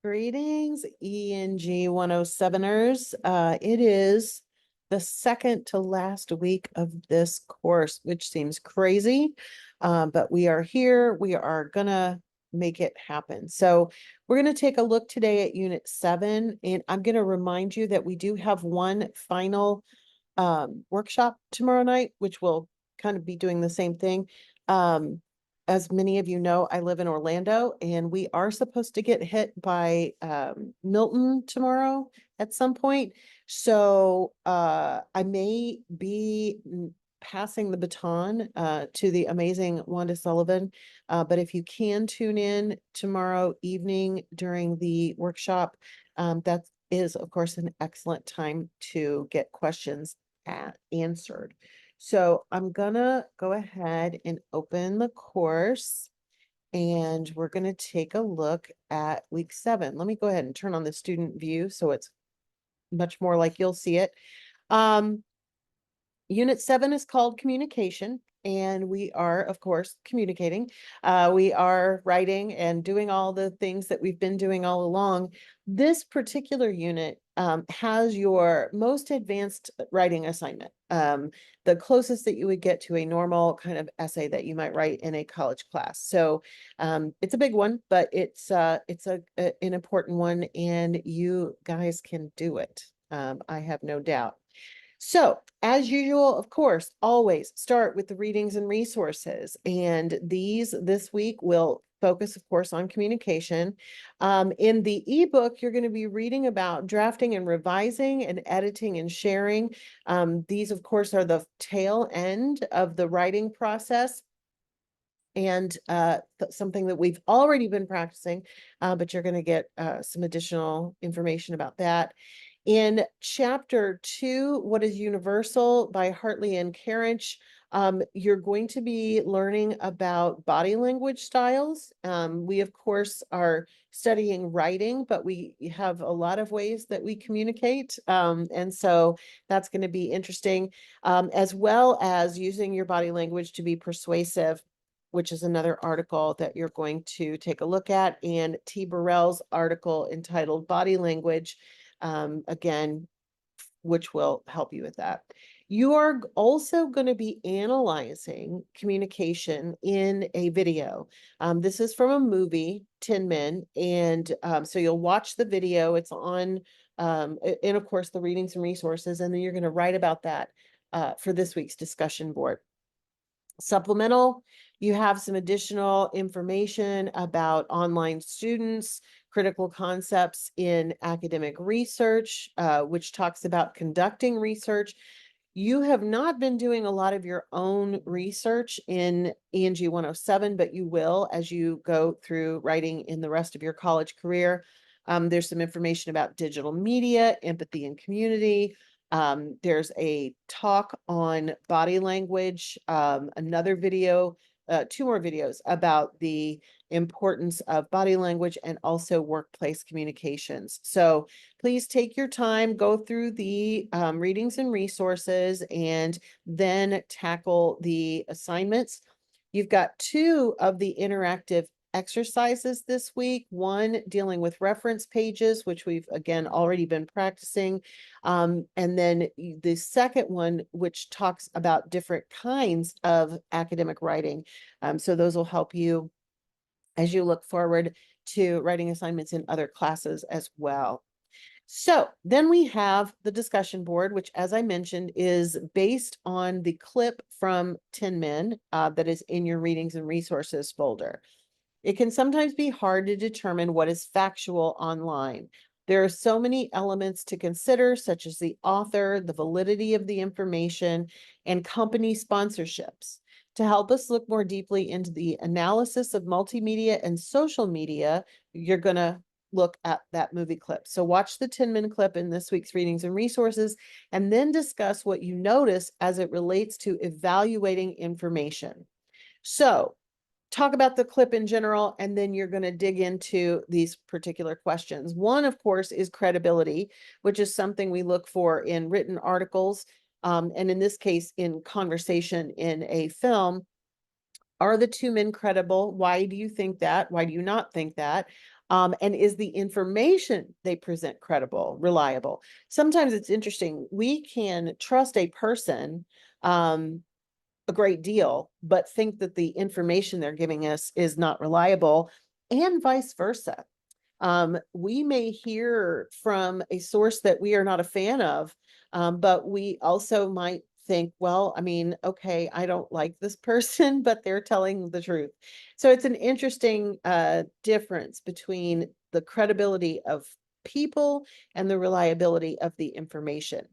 Greetings, ENG107ers. It is the second to last week of this course, which seems crazy, but we are here. We are gonna make it happen. So we're gonna take a look today at Unit 7, and I'm gonna remind you that we do have one final workshop tomorrow night, which will kind of be doing the same thing. As many of you know, I live in Orlando and we are supposed to get hit by Milton tomorrow at some point. So I may be passing the baton to the amazing Wanda Sullivan. But if you can tune in tomorrow evening during the workshop, that is, of course, an excellent time to get questions answered. So I'm gonna go ahead and open the course and we're gonna take a look at week 7. Let me go ahead and turn on the student view so it's much more like you'll see it. Unit 7 is called communication, and we are, of course, communicating. We are writing and doing all the things that we've been doing all along. This particular unit has your most advanced writing assignment, the closest that you would get to a normal kind of essay that you might write in a college class. So it's a big one, but it's an important one, and you guys can do it. I have no doubt. So, as usual, of course, always start with the readings and resources. And this week will focus, of course, on communication. In the ebook, you're going to be reading about drafting and revising and editing and sharing. These, of course, are the tail end of the writing process. And something that we've already been practicing, but you're going to get some additional information about that. In chapter 2, What is Universal by Hartley and Carriage, you're going to be learning about body language styles. We, of course, are studying writing, but we have a lot of ways that we communicate. And so that's going to be interesting, as well as using your body language to be persuasive, which is another article that you're going to take a look at, and T. Burrell's article entitled Body Language, again, which will help you with that. You are also going to be analyzing communication in a video. This is from a movie, Tin Men, and so you'll watch the video. It's on, and of course, the readings and resources, and then you're going to write about that for this week's discussion board. Supplemental, you have some additional information about online students, critical concepts in academic research, which talks about conducting research. You have not been doing a lot of your own research in ENG 107, but you will as you go through writing in the rest of your college career. There's some information about digital media, empathy and community. There's a talk on body language, another video, 2 more videos about the importance of body language and also workplace communications. So please take your time, go through the readings and resources, and then tackle the assignments. You've got 2 of the interactive exercises this week, one dealing with reference pages, which we've again already been practicing. And then the second one, which talks about different kinds of academic writing. So those will help you as you look forward to writing assignments in other classes as well. So then we have the discussion board, which, as I mentioned, is based on the clip from Tin Men that is in your readings and resources folder. It can sometimes be hard to determine what is factual online. There are so many elements to consider, such as the author, the validity of the information, and company sponsorships. To help us look more deeply into the analysis of multimedia and social media, you're going to look at that movie clip. So watch the 10-minute clip in this week's readings and resources, and then discuss what you notice as it relates to evaluating information. So talk about the clip in general, and then you're going to dig into these particular questions. One, of course, is credibility, which is something we look for in written articles, and in this case, in conversation in a film. Are the 2 men credible? Why do you think that? Why do you not think that? And is the information they present credible, reliable? Sometimes it's interesting. We can trust a person a great deal, but think that the information they're giving us is not reliable, and vice versa. We may hear from a source that we are not a fan of, but we also might think, well, I mean, okay, I don't like this person, but they're telling the truth. So it's an interesting difference between the credibility of people and the reliability of the information.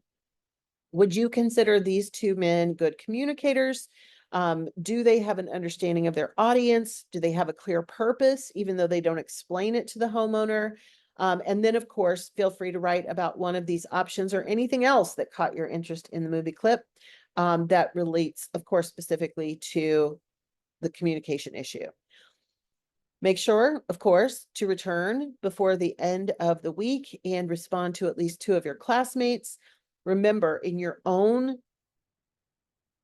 Would you consider these two men good communicators? Do they have an understanding of their audience? Do they have a clear purpose, even though they don't explain it to the homeowner? And then, of course, feel free to write about one of these options or anything else that caught your interest in the movie clip that relates, of course, specifically to the communication issue. Make sure, of course, to return before the end of the week and respond to at least 2 of your classmates. Remember, in your own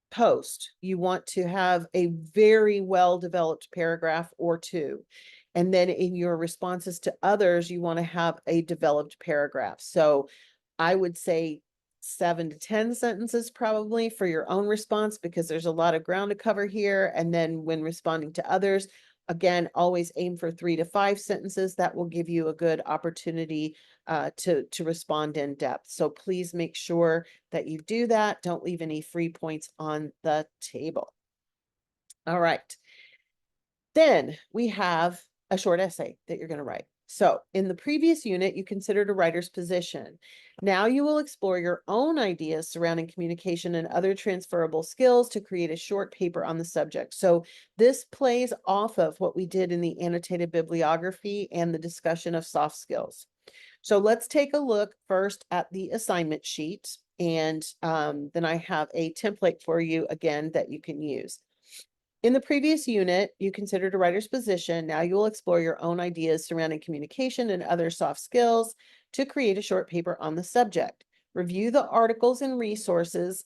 post, you want to have a very well-developed paragraph or 2. And then in your responses to others, you want to have a developed paragraph. So I would say 7 to 10 sentences probably for your own response, because there's a lot of ground to cover here. And then when responding to others, again, always aim for 3 to 5 sentences. That will give you a good opportunity to respond in depth. So please make sure that you do that. Don't leave any free points on the table. All right. Then we have a short essay that you're going to write. So in the previous unit, you considered a writer's position. Now you will explore your own ideas surrounding communication and other transferable skills to create a short paper on the subject. So this plays off of what we did in the annotated bibliography and the discussion of soft skills. So let's take a look first at the assignment sheet, and then I have a template for you again that you can use. In the previous unit, you considered a writer's position. Now you will explore your own ideas surrounding communication and other soft skills to create a short paper on the subject. Review the articles and resources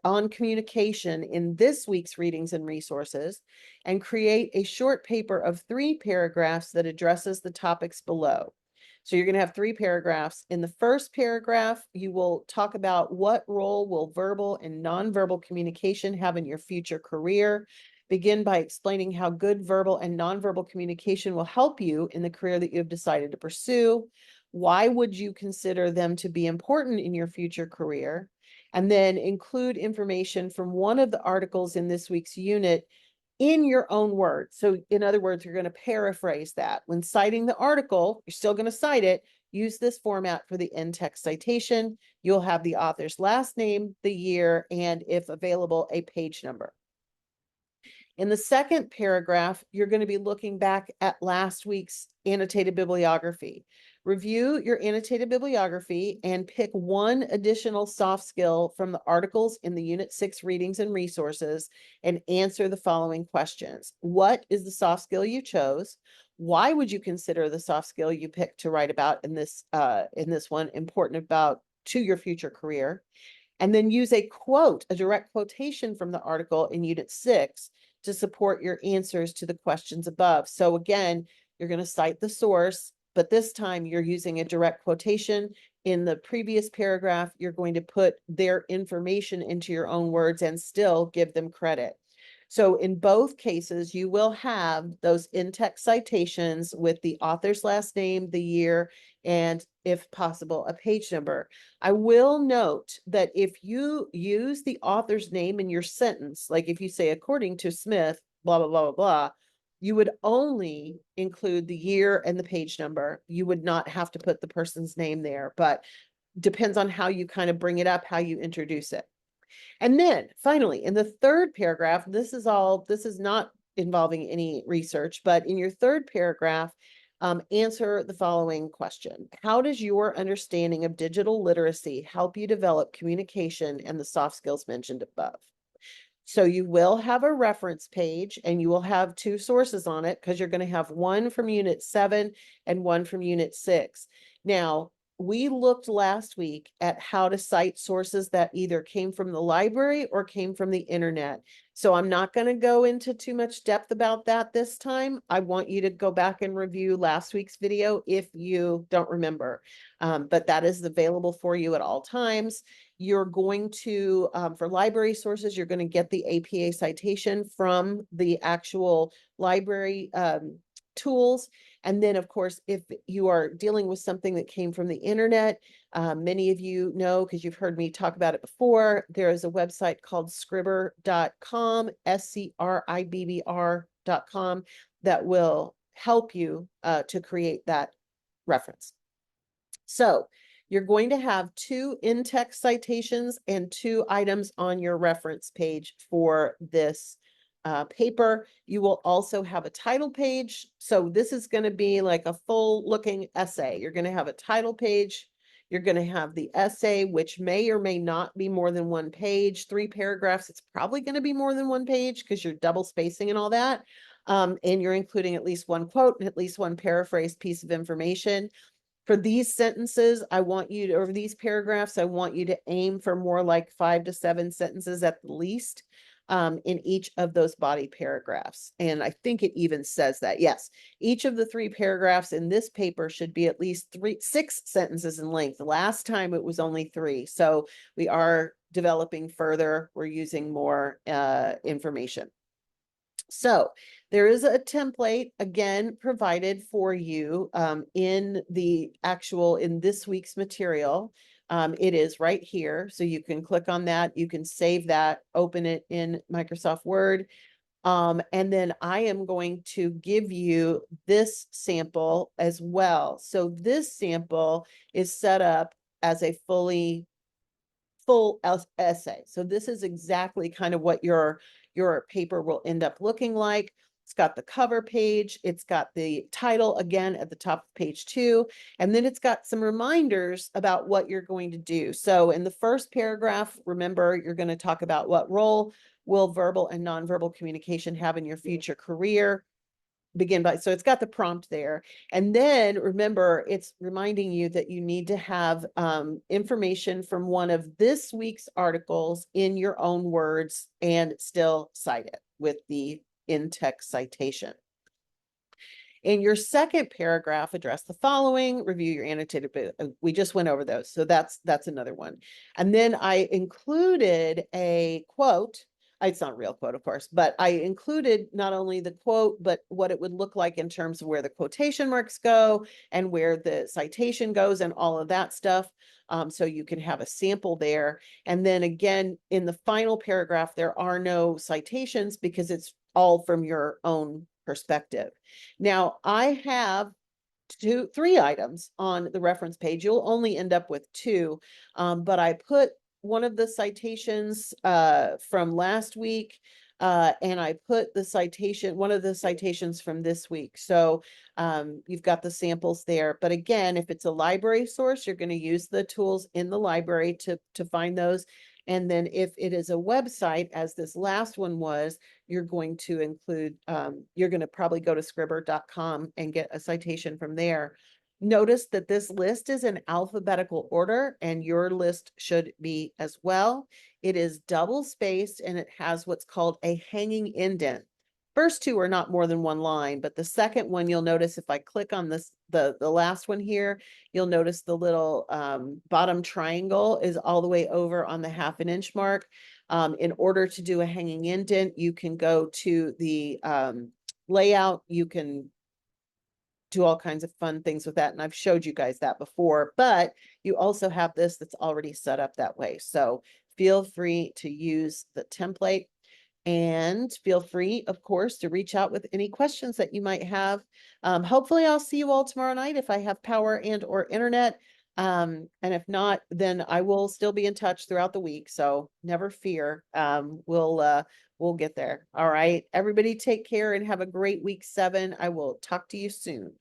on communication in this week's readings and resources, and create a short paper of 3 paragraphs that addresses the topics below. So you're going to have 3 paragraphs. In the first paragraph, you will talk about what role will verbal and nonverbal communication have in your future career. Begin by explaining how good verbal and nonverbal communication will help you in the career that you have decided to pursue. Why would you consider them to be important in your future career? And then include information from one of the articles in this week's unit in your own words. So in other words, you're going to paraphrase that. When citing the article, you're still going to cite it. Use this format for the in-text citation. You'll have the author's last name, the year, and if available, a page number. In the second paragraph, you're going to be looking back at last week's annotated bibliography. Review your annotated bibliography and pick one additional soft skill from the articles in the Unit 6 readings and resources and answer the following questions. What is the soft skill you chose? Why would you consider the soft skill you picked to write about in this one important about to your future career? And then use a quote, a direct quotation from the article in Unit 6 to support your answers to the questions above. So again, you're going to cite the source, but this time you're using a direct quotation. In the previous paragraph, you're going to put their information into your own words and still give them credit. So in both cases, you will have those in-text citations with the author's last name, the year, and if possible, a page number. I will note that if you use the author's name in your sentence, like if you say, according to Smith, blah, blah, blah, blah, blah, you would only include the year and the page number. You would not have to put the person's name there, but depends on how you kind of bring it up, how you introduce it. And then finally, in the third paragraph, this is not involving any research, but in your third paragraph, answer the following question. How does your understanding of digital literacy help you develop communication and the soft skills mentioned above? So you will have a reference page and you will have 2 sources on it because you're going to have one from Unit 7 and one from Unit 6. Now, we looked last week at how to cite sources that either came from the library or came from the internet. So I'm not going to go into too much depth about that this time. I want you to go back and review last week's video if you don't remember. But that is available for you at all times. You're going to, for library sources, you're going to get the APA citation from the actual library tools. And then, of course, if you are dealing with something that came from the internet, many of you know, because you've heard me talk about it before, there is a website called scribbr.com, scribbr.com, that will help you to create that reference. So you're going to have 2 in-text citations and 2 items on your reference page for this paper. You will also have a title page. So this is going to be like a full looking essay. You're going to have a title page. You're going to have the essay, which may or may not be more than 1 page, 3 paragraphs. It's probably going to be more than 1 page because you're double spacing and all that. And you're including at least 1 quote and at least 1 paraphrased piece of information. For these sentences, I want you to, or these paragraphs, I want you to aim for more like 5 to 7 sentences at the least in each of those body paragraphs. And I think it even says that, yes, each of the 3 paragraphs in this paper should be at least 6 sentences in length. Last time it was only 3. So we are developing further. We're using more information. So there is a template again provided for you in this week's material. It is right here. So you can click on that. You can save that, open it in Microsoft Word. And then I am going to give you this sample as well. So this sample is set up as a full essay. So this is exactly kind of what your paper will end up looking like. It's got the cover page. It's got the title again at the top of page 2. And then it's got some reminders about what you're going to do. So in the first paragraph, remember, you're going to talk about what role will verbal and nonverbal communication have in your future career. So it's got the prompt there. And then remember, it's reminding you that you need to have information from one of this week's articles in your own words and still cite it with the in-text citation. In your second paragraph, address the following, review your annotated, we just went over those. So that's another one. And then I included a quote. It's not a real quote, of course, but I included not only the quote, but what it would look like in terms of where the quotation marks go and where the citation goes and all of that stuff. So you can have a sample there. And then again, in the final paragraph, there are no citations because it's all from your own perspective. Now, I have 3 items on the reference page. You'll only end up with 2, but I put one of the citations from last week, and I put one of the citations from this week. So you've got the samples there. But again, if it's a library source, you're going to use the tools in the library to find those. And then if it is a website, as this last one was, you're going to include, you're going to probably go to scribbr.com and get a citation from there. Notice that this list is in alphabetical order and your list should be as well. It is double spaced and it has what's called a hanging indent. First 2 are not more than 1 line, but the second one, you'll notice if I click on this, the last one here, you'll notice the little bottom triangle is all the way over on the 1/2 inch mark. In order to do a hanging indent, you can go to the layout. You can do all kinds of fun things with that. And I've showed you guys that before, but you also have this that's already set up that way. So feel free to use the template. And feel free, of course, to reach out with any questions that you might have. Hopefully I'll see you all tomorrow night if I have power and or internet. And if not, then I will still be in touch throughout the week. So never fear. We'll get there. All right. Everybody take care and have a great week 7. I will talk to you soon.